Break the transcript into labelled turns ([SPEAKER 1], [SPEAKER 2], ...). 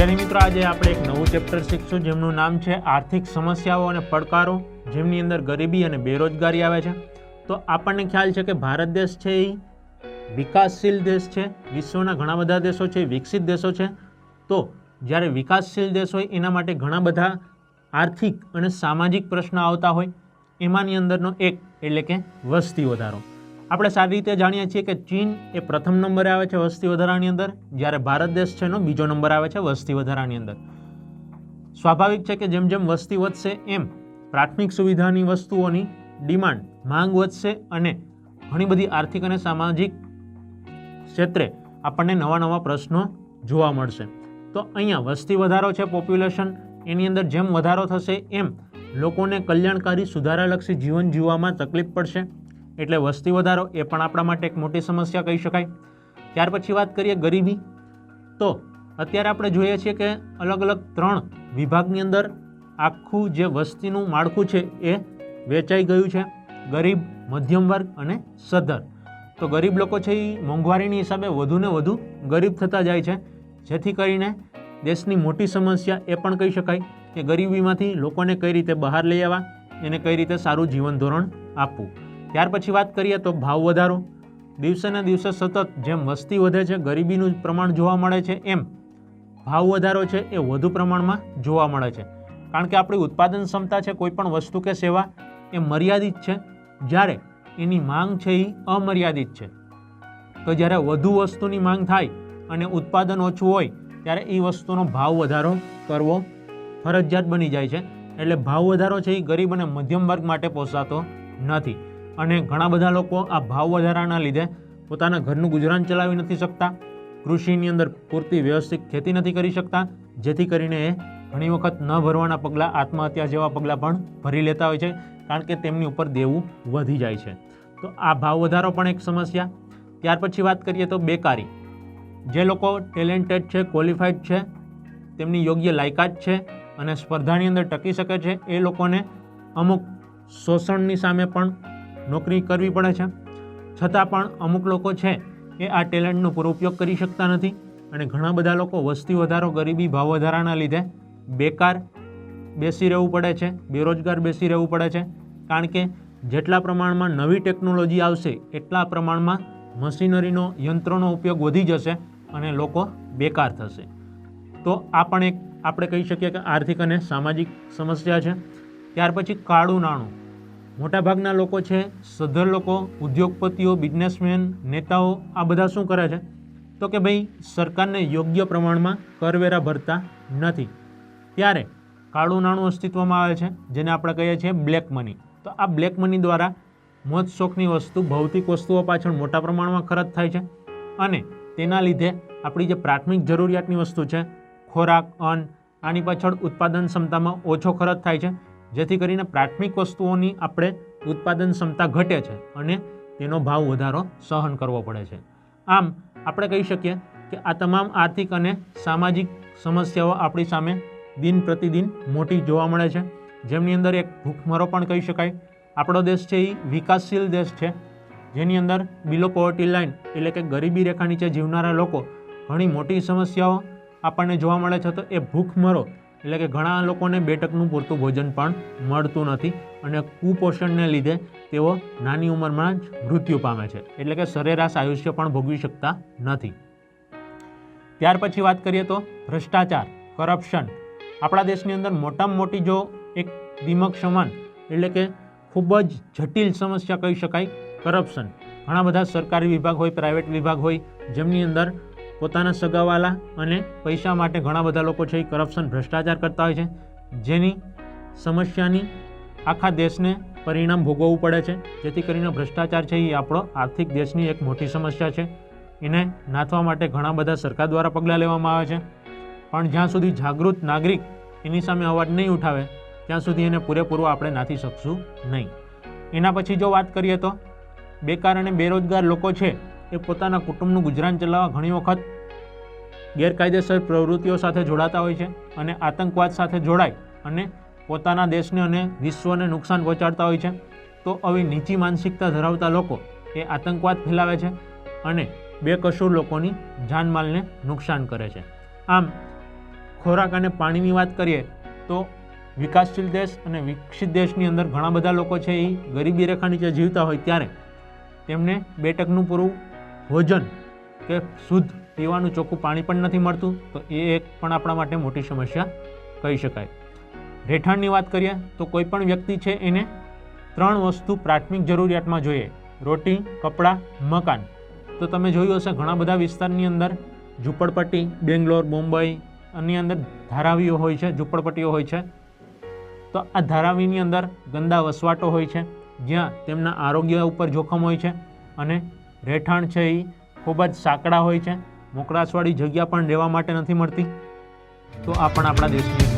[SPEAKER 1] વિદ્યાર્થી મિત્રો, આજે આપણે એક નવું ચેપ્ટર શીખશું જેમનું નામ છે આર્થિક સમસ્યાઓ અને પડકારો, જેમની અંદર ગરીબી અને બેરોજગારી આવે છે. તો આપણને ખ્યાલ છે કે ભારત દેશ છે એ વિકાસશીલ દેશ છે. વિશ્વના ઘણા બધા દેશો છે વિકસિત દેશો છે. તો જ્યારે વિકાસશીલ દેશ હોય એના માટે ઘણા બધા આર્થિક અને સામાજિક પ્રશ્નો આવતા હોય. એમાંની અંદરનો એક એટલે કે વસ્તી વધારો. આપણે સારી રીતે જાણીએ છીએ કે ચીન એ પ્રથમ નંબરે આવે છે વસ્તી વધારાની અંદર, જ્યારે ભારત દેશ છે એનો બીજો નંબર આવે છે વસ્તી વધારાની અંદર. સ્વાભાવિક છે કે જેમ જેમ વસ્તી વધશે એમ પ્રાથમિક સુવિધાની વસ્તુઓની ડિમાન્ડ માંગ વધશે અને ઘણી બધી આર્થિક અને સામાજિક ક્ષેત્રે આપણને નવા નવા પ્રશ્નો જોવા મળશે. તો અહીંયા વસ્તી વધારો છે, પોપ્યુલેશન, એની અંદર જેમ વધારો થશે એમ લોકોને કલ્યાણકારી સુધારાલક્ષી જીવન જીવવામાં તકલીફ પડશે. એટલે વસ્તી વધારો એ પણ આપણા માટે એક મોટી સમસ્યા કહી શકાય. ત્યાર પછી વાત કરીએ ગરીબી. તો અત્યારે આપણે જોઈએ છીએ કે અલગ અલગ 3 વિભાગની અંદર આખું જે વસ્તીનું માળખું છે એ વેચાઈ ગયું છે: ગરીબ, મધ્યમ વર્ગ અને સદ્ધર. તો ગરીબ લોકો છે એ મોંઘવારીની હિસાબે વધુને વધુ ગરીબ થતા જાય છે, જેથી કરીને દેશની મોટી સમસ્યા એ પણ કહી શકાય કે ગરીબીમાંથી લોકોને કઈ રીતે બહાર લઈ આવવા, એને કઈ રીતે સારું જીવન ધોરણ આપવું. ત્યાર પછી વાત કરીએ તો ભાવ વધારો. દિવસે ને દિવસે સતત જેમ વસ્તી વધે છે, ગરીબીનું પ્રમાણ જોવા મળે છે, એમ ભાવ વધારો છે એ વધુ પ્રમાણમાં જોવા મળે છે. કારણ કે આપણી ઉત્પાદન ક્ષમતા છે કોઈ પણ વસ્તુ કે સેવા એ મર્યાદિત છે, જ્યારે એની માંગ છે એ અમર્યાદિત છે. તો જ્યારે વધુ વસ્તુની માંગ થાય અને ઉત્પાદન ઓછું હોય ત્યારે એ વસ્તુનો ભાવ વધારો કરવો ફરજિયાત બની જાય છે. એટલે ભાવ વધારો છે એ ગરીબ અને મધ્યમ વર્ગ માટે પોસાતો નથી. અને ઘણા બધા લોકો આ ભાવ વધારાના લીધે પોતાના ઘરનું ગુજરાન ચલાવી નથી શકતા, કૃષિની અંદર પૂરતી વ્યવસ્થિત ખેતી નથી કરી શકતા, જેથી કરીને એ ઘણી વખત ન ભરવાના પગલાં, આત્મહત્યા જેવા પગલાં પણ ભરી લેતા હોય છે, કારણ કે તેમની ઉપર દેવું વધી જાય છે. તો આ ભાવ વધારો પણ એક સમસ્યા. ત્યાર પછી વાત કરીએ તો બેકારી. જે લોકો ટેલેન્ટેડ છે, ક્વોલિફાઈડ છે, તેમની યોગ્ય લાયકાત છે અને સ્પર્ધાની અંદર ટકી શકે છે, એ લોકોને અમુક શોષણની સામે પણ નોકરી કરવી પડે છે. છતાં પણ અમુક લોકો છે એ આ ટેલેન્ટનો પૂરો ઉપયોગ કરી શકતા નથી અને ઘણા બધા લોકો વસ્તી વધારો, ગરીબી, ભાવ વધારાના લીધે બેકાર બેસી રહેવું પડે છે, બેરોજગાર બેસી રહેવું પડે છે. કારણ કે જેટલા પ્રમાણમાં નવી ટેકનોલોજી આવશે એટલા પ્રમાણમાં મશીનરીનો, યંત્રોનો ઉપયોગ વધી જશે અને લોકો બેકાર થશે. તો આ પણ એક આપણે કહી શકીએ કે આર્થિક અને સામાજિક સમસ્યા છે. ત્યાર પછી કાળું નાણું. મોટાભાગના લોકો છે, સદ્ધર લોકો, ઉદ્યોગપતિઓ, બિઝનેસમેન, નેતાઓ, આ બધા શું કરે છે તો કે ભાઈ સરકારને યોગ્ય પ્રમાણમાં કરવેરા ભરતા નથી, ત્યારે કાળું નાણું અસ્તિત્વમાં આવે છે, જેને આપણે કહીએ છીએ બ્લેક મની. તો આ બ્લેક મની દ્વારા મોજ શોખની વસ્તુ, ભૌતિક વસ્તુઓ પાછળ મોટા પ્રમાણમાં ખર્ચ થાય છે અને તેના લીધે આપણી જે પ્રાથમિક જરૂરિયાતની વસ્તુ છે, ખોરાક, અન્ન, આની પાછળ ઉત્પાદન ક્ષમતામાં ઓછો ખર્ચ થાય છે, જેથી કરીને પ્રાથમિક વસ્તુઓની આપણે ઉત્પાદન ક્ષમતા ઘટે છે અને તેનો ભાવ વધારો સહન કરવો પડે છે. આમ આપણે કહી શકીએ કે આ તમામ આર્થિક અને સામાજિક સમસ્યાઓ આપણી સામે દિન પ્રતિદિન મોટી જોવા મળે છે, જેમની અંદર એક ભૂખમરો પણ કહી શકાય. આપણો દેશ છે એ વિકાસશીલ દેશ છે, જેની અંદર બિલો પોવર્ટી લાઇન એટલે કે ગરીબી રેખા નીચે જીવનારા લોકો ઘણી મોટી સમસ્યાઓ આપણને જોવા મળે છે. તો એ ભૂખમરો એટલે કે ઘણા લોકોને 2 ટકનું પૂરતું ભોજન પણ મળતું નથી અને કુપોષણને લીધે તેઓ નાની ઉંમરમાં જ મૃત્યુ પામે છે, એટલે કે સરેરાશ આયુષ્ય પણ ભોગવી શકતા નથી. ત્યાર પછી વાત કરીએ તો ભ્રષ્ટાચાર, કરપ્શન. આપણા દેશની અંદર મોટામાં મોટી જો એક દિમક સમાન એટલે કે ખૂબ જ જટિલ સમસ્યા કહી શકાય કરપ્શન. ઘણા બધા સરકારી વિભાગ હોય, પ્રાઇવેટ વિભાગ હોય, જેમની અંદર પોતાના સગાવાલા અને પૈસા માટે ઘણા બધા લોકો છે એ કરપ્શન, ભ્રષ્ટાચાર કરતા હોય છે, જેની સમસ્યાની આખા દેશને પરિણામ ભોગવવું પડે છે. જેથી કરીને ભ્રષ્ટાચાર છે એ આપણો આર્થિક દેશની એક મોટી સમસ્યા છે. એને નાથવા માટે ઘણા બધા સરકાર દ્વારા પગલાં લેવામાં આવે છે, પણ જ્યાં સુધી જાગૃત નાગરિક એની સામે અવાજ નહીં ઉઠાવે ત્યાં સુધી એને પૂરેપૂરું આપણે નાથી શકશું નહીં. એના પછી જો વાત કરીએ તો બેકાર અને બેરોજગાર લોકો છે એ પોતાના કુટુંબનું ગુજરાન ચલાવવા ઘણી વખત ગેરકાયદેસર પ્રવૃત્તિઓ સાથે જોડાતા હોય છે અને આતંકવાદ સાથે જોડાય અને પોતાના દેશને અને વિશ્વને નુકસાન પહોંચાડતા હોય છે. તો આવી નીચી માનસિકતા ધરાવતા લોકો એ આતંકવાદ ફેલાવે છે અને બેકસૂર લોકોની જાનમાલને નુકસાન કરે છે. આમ ખોરાક અને પાણીની વાત કરીએ તો વિકાસશીલ દેશ અને વિકસિત દેશની અંદર ઘણા બધા લોકો છે એ ગરીબી રેખા નીચે જીવતા હોય ત્યારે તેમને 2 ટકનું પૂરું ભોજન કે શુદ્ધ પીવાનું ચોખ્ખું પાણી પણ નથી મળતું, તો એ એક પણ આપણા માટે મોટી સમસ્યા કહી શકાય. રહેઠાણની વાત કરીએ તો કોઈ પણ વ્યક્તિ છે એને 3 વસ્તુ પ્રાથમિક જરૂરિયાતમાં જોઈએ: રોટી, કપડાં, મકાન. તો તમે જોયું હશે ઘણા બધા વિસ્તારની અંદર ઝૂંપડપટ્ટી, બેંગ્લોર, મુંબઈ આની અંદર ધારાવીઓ હોય છે, ઝૂંપડપટ્ટીઓ હોય છે. તો આ ધારાવીની અંદર ગંદા વસવાટો હોય છે જ્યાં તેમના આરોગ્ય ઉપર જોખમ હોય છે અને રહેઠાણ છે એ ખૂબ જ સાંકડા હોય છે, મોકળાશવાળી જગ્યા પણ રહેવા માટે નથી મળતી. તો આ પણ આપણા દેશની